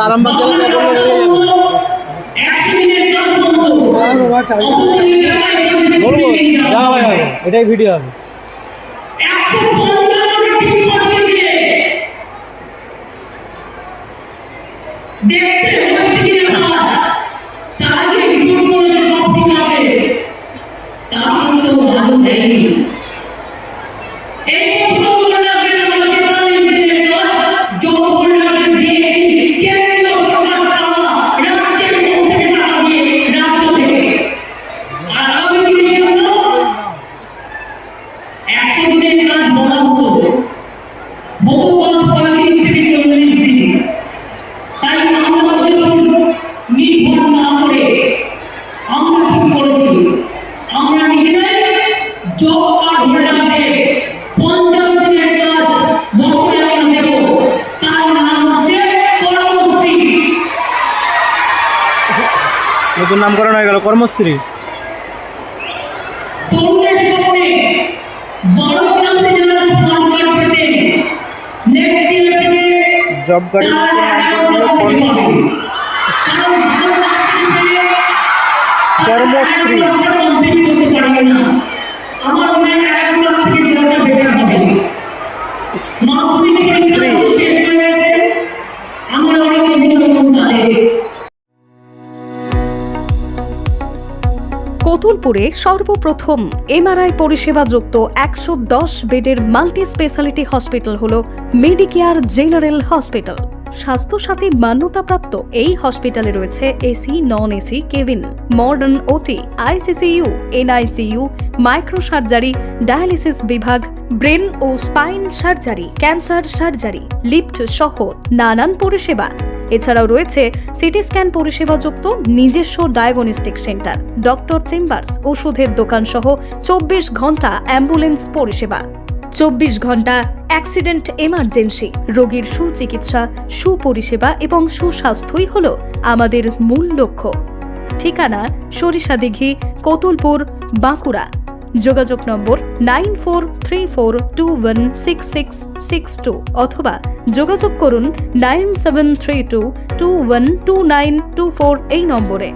আরামবাগ বলবো যা ভাই হবে, এটাই ভিডিও হবে। নতুন নামকরণ হয়ে গেল কর্মশ্রী। Job card Karmashree. কতুলপুরে সর্বপ্রথম এমআরআই পরিষেবা যুক্ত 110 বেডের মাল্টি স্পেশালিটি হসপিটাল হল মেডিকেয়ার জেনারেল হসপিটাল। স্বাস্থ্যসাথী মান্যতাপ্রাপ্ত এই হসপিটালে রয়েছে AC, non AC cabin, modern OT, ICCU, NICU, micro surgery, dialysis বিভাগ, ব্রেন ও spine surgery, cancer surgery, lift সহ নানান পরিষেবা। এছাড়াও রয়েছে সিটি স্ক্যান পরিষেবা যুক্ত নিজস্ব ডায়াগনস্টিক সেন্টার, ডক্টর চেম্বার্স, ওষুধের দোকান সহ 24 ঘন্টা অ্যাম্বুলেন্স পরিষেবা। 24 ঘন্টা অ্যাক্সিডেন্ট এমার্জেন্সি, রোগীর সুচিকিৎসা, সুপরিষেবা এবং সুস্বাস্থ্যই হল আমাদের মূল লক্ষ্য। ঠিকানা সরিষাদিঘি, কতুলপুর, বাঁকুড়া। যোগাযোগ নম্বর 9434216662 অথবা যোগাযোগ করুন 9732212924 এই নম্বরে।